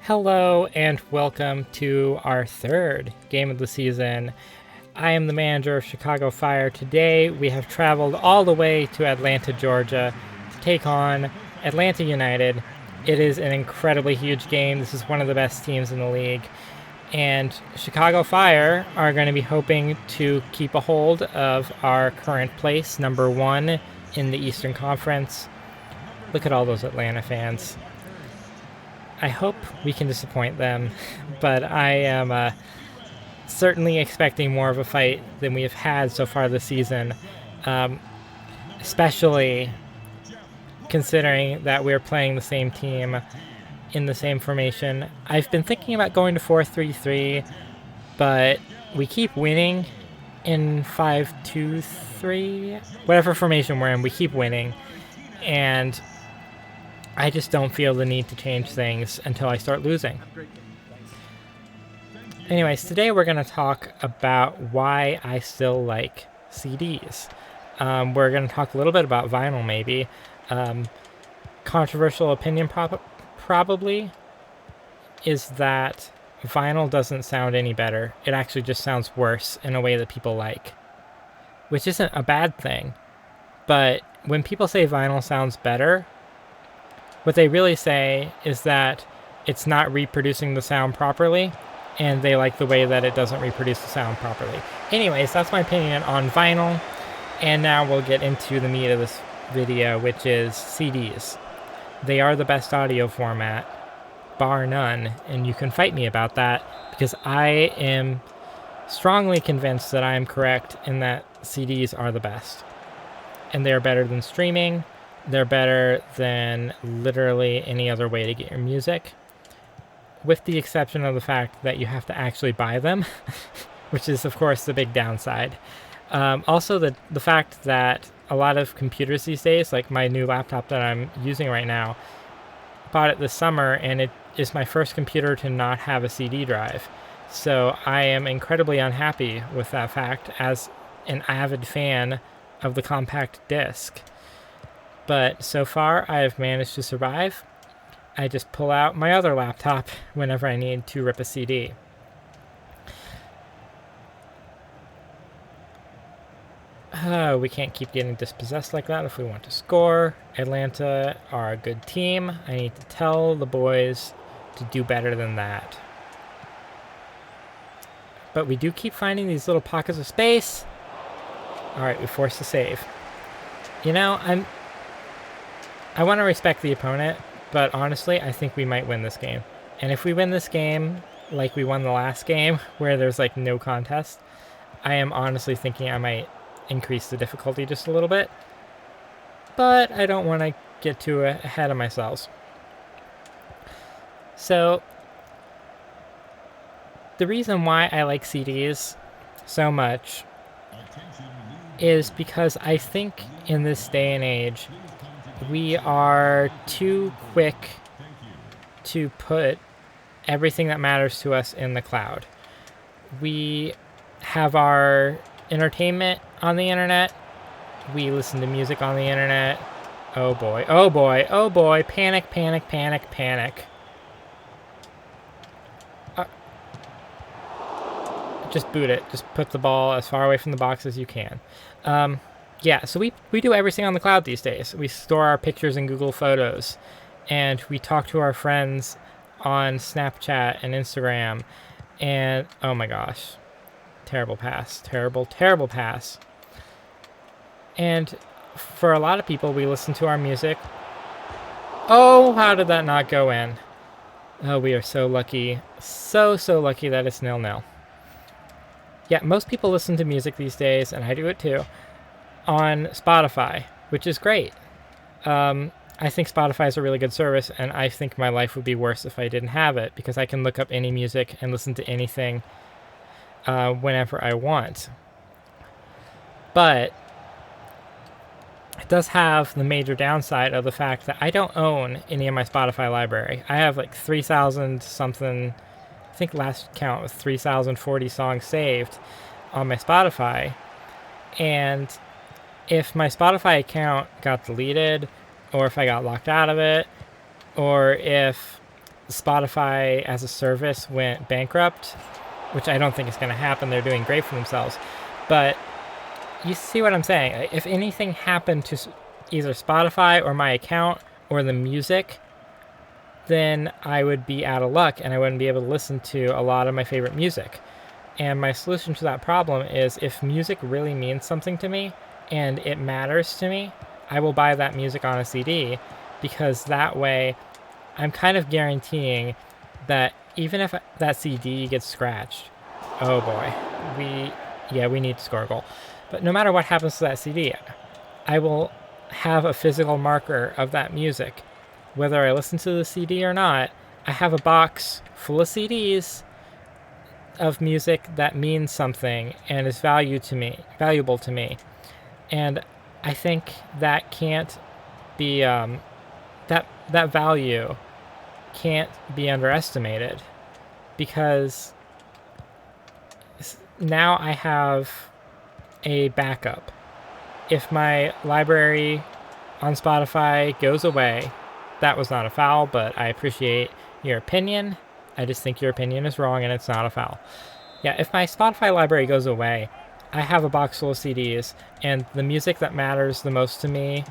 Hello and welcome to our third game of the season. I am the manager of Chicago Fire. Today we have traveled all the way to Atlanta, Georgia to take on Atlanta United. It is an incredibly huge game. This is one of the best teams in the league. And Chicago Fire are going to be hoping to keep a hold of our current place, number one in the Eastern Conference. Look at all those Atlanta fans. I hope we can disappoint them, but I am certainly expecting more of a fight than we have had so far this season, especially considering that we're playing the same team in the same formation. I've been thinking about going to 4-3-3, but we keep winning in 5-2-3. Whatever formation we're in, we keep winning, and I just don't feel the need to change things until I start losing. Anyways, today we're going to talk about why I still like CDs. We're going to talk a little bit about vinyl, maybe. Controversial opinion probably is that vinyl doesn't sound any better. It actually just sounds worse in a way that people like, which isn't a bad thing. But when people say vinyl sounds better, what they really say is that it's not reproducing the sound properly, and they like the way that it doesn't reproduce the sound properly. Anyways, that's my opinion on vinyl, and now we'll get into the meat of this video, which is CDs. They are the best audio format, bar none, and you can fight me about that, because I am strongly convinced that I am correct in that CDs are the best. And they are better than streaming. They're better than literally any other way to get your music, with the exception of the fact that you have to actually buy them, which is, of course, the big downside. Also, the fact that a lot of computers these days, like my new laptop that I'm using right now, bought it this summer, and it is my first computer to not have a CD drive. So I am incredibly unhappy with that fact as an avid fan of the compact disc. But so far, I have managed to survive. I just pull out my other laptop whenever I need to rip a CD. We can't keep getting dispossessed like that if we want to score. Atlanta are a good team. I need to tell the boys to do better than that. But we do keep finding these little pockets of space. Alright, we forced the save. You know, I want to respect the opponent, but honestly, I think we might win this game. And if we win this game like we won the last game, where there's like no contest, I am honestly thinking I might increase the difficulty just a little bit. But I don't want to get too ahead of myself. So, the reason why I like CDs so much is because I think in this day and age, we are too quick to put everything that matters to us in the cloud. We have our entertainment on the internet. We listen to music on the internet. Oh boy, oh boy, oh boy. Panic, panic, panic, panic. Just boot it. Just put the ball as far away from the box as you can. Yeah, so we do everything on the cloud these days. We store our pictures in Google Photos, and we talk to our friends on Snapchat and Instagram, and oh my gosh, terrible pass, terrible, terrible pass. And for a lot of people, we listen to our music. Oh, how did that not go in? Oh, we are so lucky, so lucky that it's 0-0. Yeah, most people listen to music these days, and I do it too, on Spotify, which is great. I think Spotify is a really good service, and I think my life would be worse if I didn't have it, because I can look up any music and listen to anything whenever I want. But it does have the major downside of the fact that I don't own any of my Spotify library. I have like 3,000 something, I think last count was 3,040 songs saved on my Spotify, and if my Spotify account got deleted, or if I got locked out of it, or if Spotify as a service went bankrupt, which I don't think is going to happen. They're doing great for themselves. But you see what I'm saying? If anything happened to either Spotify or my account or the music, then I would be out of luck and I wouldn't be able to listen to a lot of my favorite music. And my solution to that problem is if music really means something to me and it matters to me, I will buy that music on a CD, because that way I'm kind of guaranteeing that even if that CD gets scratched, oh boy, we need to score a goal. But no matter what happens to that CD, I will have a physical marker of that music. Whether I listen to the CD or not, I have a box full of CDs of music that means something and is valuable to me. And I think that can't be that value can't be underestimated, because now I have a backup. If my library on Spotify goes away, that was not a foul, but I appreciate your opinion. I just think your opinion is wrong and it's not a foul. Yeah, if my Spotify library goes away, I have a box full of CDs, and the music that matters the most to me...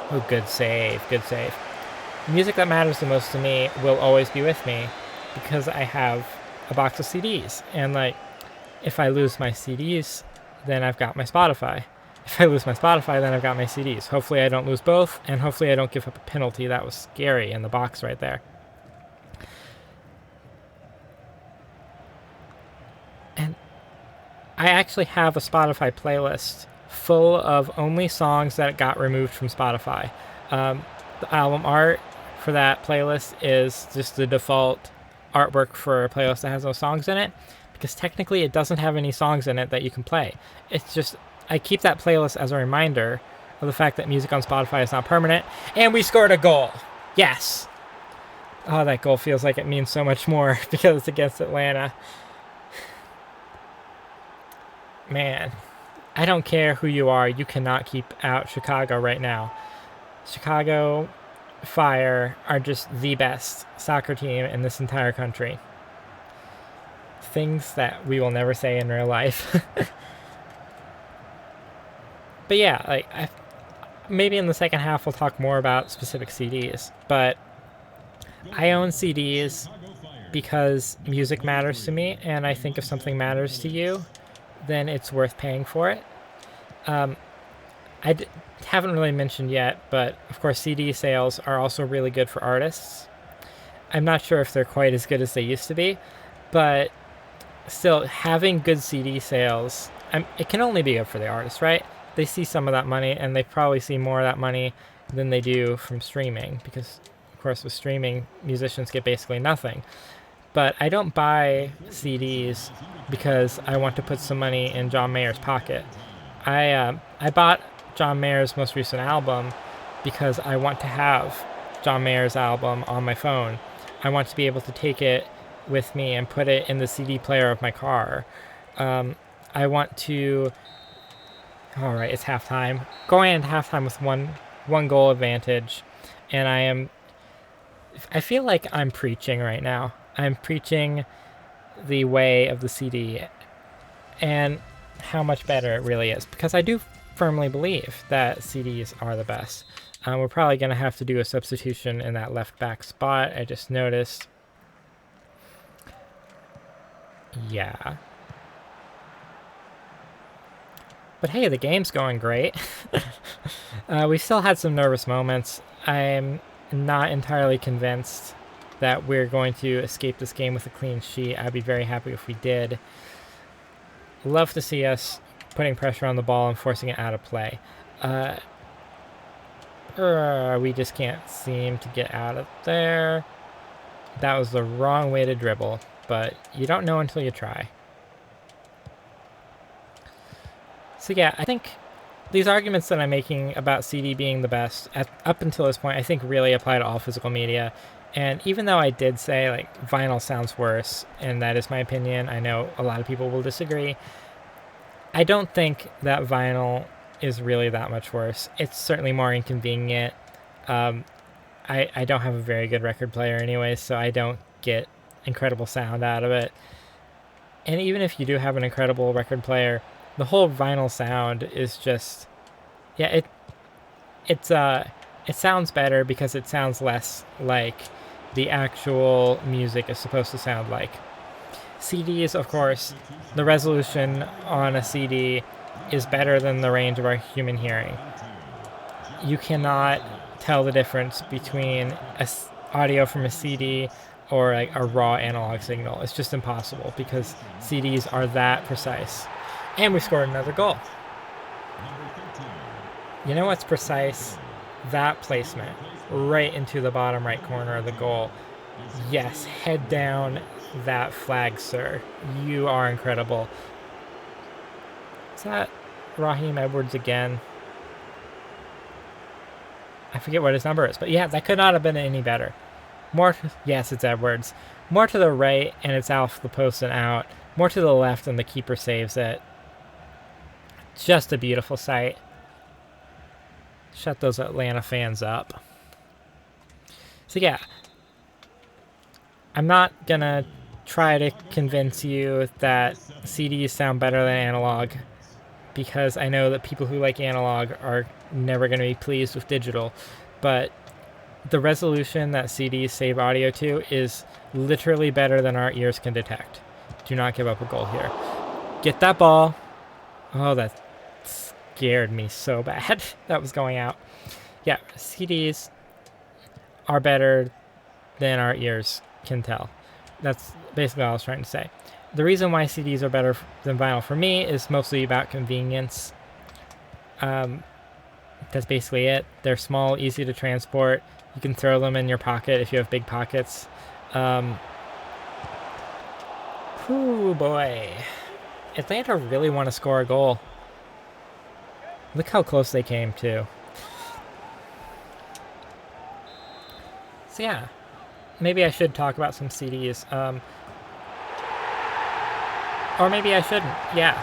Oh, good save, good save. The music that matters the most to me will always be with me, because I have a box of CDs. And, like, if I lose my CDs, then I've got my Spotify. If I lose my Spotify, then I've got my CDs. Hopefully I don't lose both, and hopefully I don't give up a penalty. That was scary in the box right there. And I actually have a Spotify playlist full of only songs that got removed from Spotify. The album art for that playlist is just the default artwork for a playlist that has no songs in it, because technically it doesn't have any songs in it that you can play. It's just, I keep that playlist as a reminder of the fact that music on Spotify is not permanent. And we scored a goal. Yes. Oh, that goal feels like it means so much more because it's against Atlanta. Man, I don't care who you are. You cannot keep out Chicago right now. Chicago Fire are just the best soccer team in this entire country. Things that we will never say in real life. But yeah, like maybe in the second half we'll talk more about specific CDs. But I own CDs because music matters to me, and I think if something matters to you, then it's worth paying for it. Haven't really mentioned yet, but of course CD sales are also really good for artists. I'm not sure if they're quite as good as they used to be, but still, having good CD sales, it can only be good for the artist, right? They see some of that money, and they probably see more of that money than they do from streaming, because of course with streaming, musicians get basically nothing. But I don't buy CDs because I want to put some money in John Mayer's pocket. I bought John Mayer's most recent album because I want to have John Mayer's album on my phone. I want to be able to take it with me and put it in the CD player of my car. I want to... All right, it's halftime. Going into halftime with one goal advantage, and I feel like I'm preaching right now. I'm preaching the way of the CD and how much better it really is, because I do firmly believe that CDs are the best. We're probably going to have to do a substitution in that left back spot. I just noticed. Yeah. But hey, the game's going great. We still had some nervous moments. I'm not entirely convinced that we're going to escape this game with a clean sheet. I'd be very happy if we did. Love to see us putting pressure on the ball and forcing it out of play. We just can't seem to get out of there. That was the wrong way to dribble, but you don't know until you try. So yeah, I think these arguments that I'm making about CD being the best up until this point, I think really apply to all physical media. And even though I did say, like, vinyl sounds worse, and that is my opinion, I know a lot of people will disagree, I don't think that vinyl is really that much worse. It's certainly more inconvenient. I I don't have a very good record player anyway, so I don't get incredible sound out of it. And even if you do have an incredible record player, the whole vinyl sound is just, yeah, it sounds better because it sounds less like the actual music is supposed to sound like. CDs, of course, the resolution on a CD is better than the range of our human hearing. You cannot tell the difference between audio from a CD or like a raw analog signal. It's just impossible because CDs are that precise. And we scored another goal. You know what's precise? That placement right into the bottom right corner of the goal. Yes, head down that flag, sir. You are incredible. Is that Raheem Edwards again? I forget what his number is, but yeah, that could not have been any better. Yes, it's Edwards. More to the right, and it's off the post and out. More to the left, and the keeper saves it. Just a beautiful sight. Shut those Atlanta fans up. So yeah, I'm not gonna try to convince you that CDs sound better than analog, because I know that people who like analog are never going to be pleased with digital, but the resolution that CDs save audio to is literally better than our ears can detect. Do not give up a goal here. Get that ball. Oh, that scared me so bad. That was going out. Yeah, CDs are better than our ears can tell. That's basically all I was trying to say. The reason why CDs are better than vinyl for me is mostly about convenience. That's basically it. They're small, easy to transport. You can throw them in your pocket if you have big pockets. Whoo, boy. Atlanta really want to score a goal. Look how close they came, too. So, yeah. Maybe I should talk about some CDs. Or maybe I shouldn't. Yeah.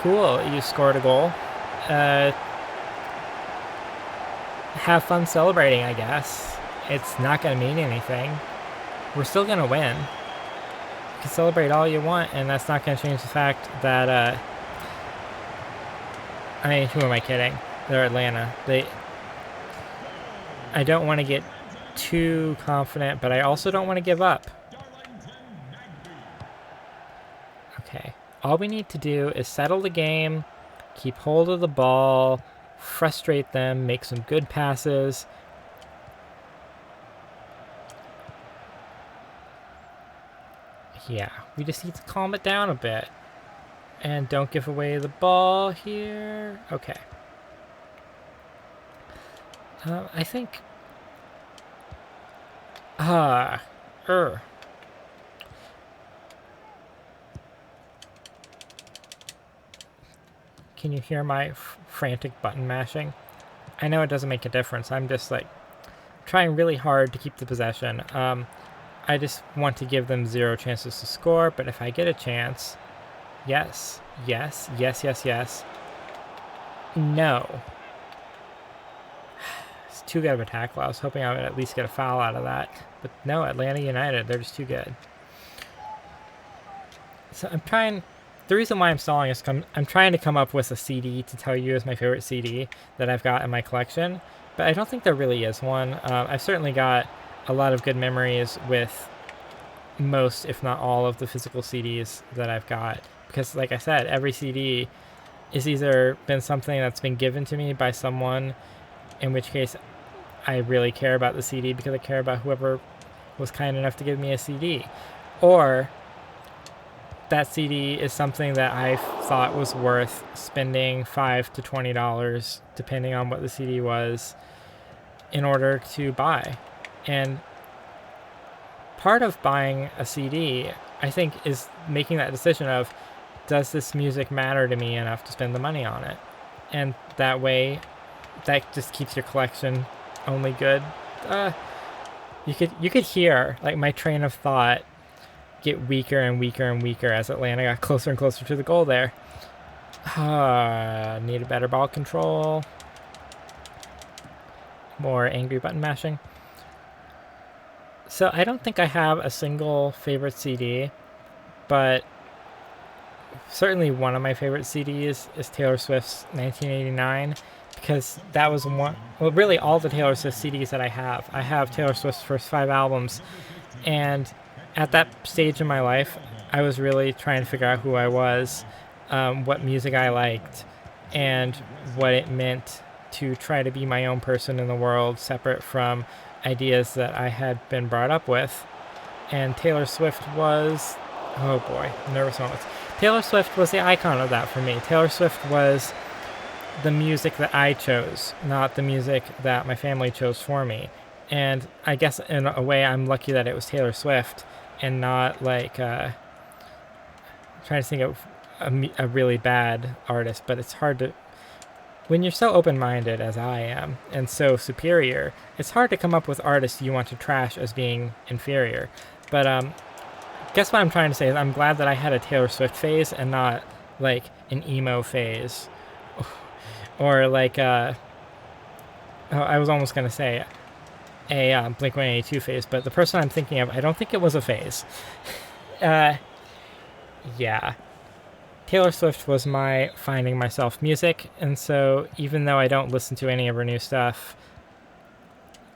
Cool. You scored a goal. Have fun celebrating, I guess. It's not going to mean anything. We're still going to win. You can celebrate all you want, and that's not going to change the fact that, I mean, who am I kidding? They're Atlanta. I don't want to get too confident, but I also don't want to give up. Okay. All we need to do is settle the game, keep hold of the ball, frustrate them, make some good passes. Yeah, we just need to calm it down a bit. And don't give away the ball here. Okay. I think... Can you hear my frantic button mashing? I know it doesn't make a difference. I'm just like trying really hard to keep the possession. I just want to give them 0 chances to score, but if I get a chance, yes, yes, yes, yes, yes. No. It's too good of a tackle. I was hoping I would at least get a foul out of that. But no, Atlanta United, they're just too good. So I'm trying... The reason why I'm stalling is I'm trying to come up with a CD to tell you is my favorite CD that I've got in my collection, but I don't think there really is one. I've certainly got a lot of good memories with most, if not all, of the physical CDs that I've got, because like I said, every CD is either been something that's been given to me by someone, in which case I really care about the CD because I care about whoever was kind enough to give me a CD, or that CD is something that I thought was worth spending $5 to $20, depending on what the CD was, in order to buy. And part of buying a CD, I think, is making that decision of, does this music matter to me enough to spend the money on it? And that way, that just keeps your collection only good. You could hear like my train of thought get weaker and weaker and weaker as Atlanta got closer and closer to the goal there. Need a better ball control. more angry button mashing. So I don't think I have a single favorite CD, but certainly one of my favorite CDs is Taylor Swift's 1989, because that was one, well, really all the Taylor Swift CDs that I have. I have Taylor Swift's first 5 albums, and at that stage in my life, I was really trying to figure out who I was, what music I liked, and what it meant to try to be my own person in the world, separate from ideas that I had been brought up with. And Taylor Swift was, oh boy, nervous moments. Taylor Swift was the icon of that for me. Taylor Swift was the music that I chose, not the music that my family chose for me. And I guess in a way I'm lucky that it was Taylor Swift and not like, trying to think of a really bad artist, but it's hard to, when you're so open-minded as I am and so superior, it's hard to come up with artists you want to trash as being inferior. But guess what I'm trying to say is I'm glad that I had a Taylor Swift phase and not like an emo phase, or like I was almost gonna say a Blink-182 phase, but the person I'm thinking of, I don't think it was a phase. Yeah. Taylor Swift was my finding myself music, and so even though I don't listen to any of her new stuff,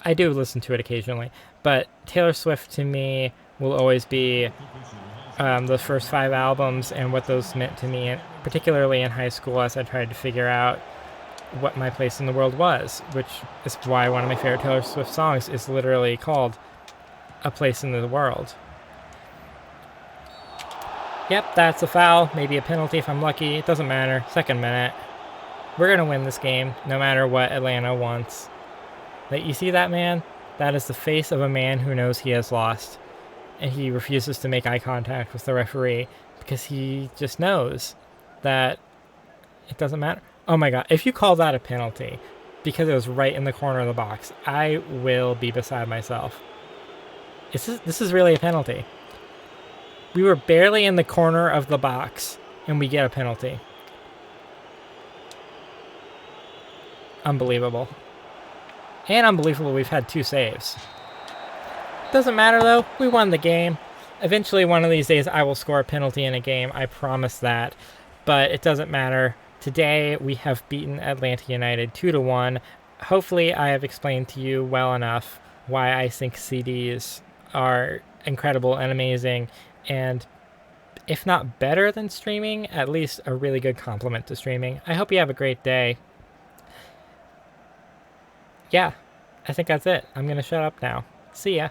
I do listen to it occasionally, but Taylor Swift to me will always be the first 5 albums and what those meant to me, particularly in high school as I tried to figure out what my place in the world was, which is why one of my favorite Taylor Swift songs is literally called A Place in the World. Yep, that's a foul, maybe a penalty if I'm lucky, it doesn't matter, second minute. We're going to win this game, no matter what Atlanta wants. You see that man? That is the face of a man who knows he has lost. And he refuses to make eye contact with the referee because he just knows that it doesn't matter. Oh my god, if you call that a penalty because it was right in the corner of the box, I will be beside myself. This is really a penalty. We were barely in the corner of the box, and we get a penalty. Unbelievable. And unbelievable we've had 2 saves. Doesn't matter though, we won the game. Eventually one of these days I will score a penalty in a game, I promise that. But it doesn't matter. Today we have beaten Atlanta United 2-1. Hopefully I have explained to you well enough why I think CDs are incredible and amazing, and if not better than streaming, at least a really good complement to streaming. I hope you have a great day. Yeah, I think that's it. I'm going to shut up now. See ya.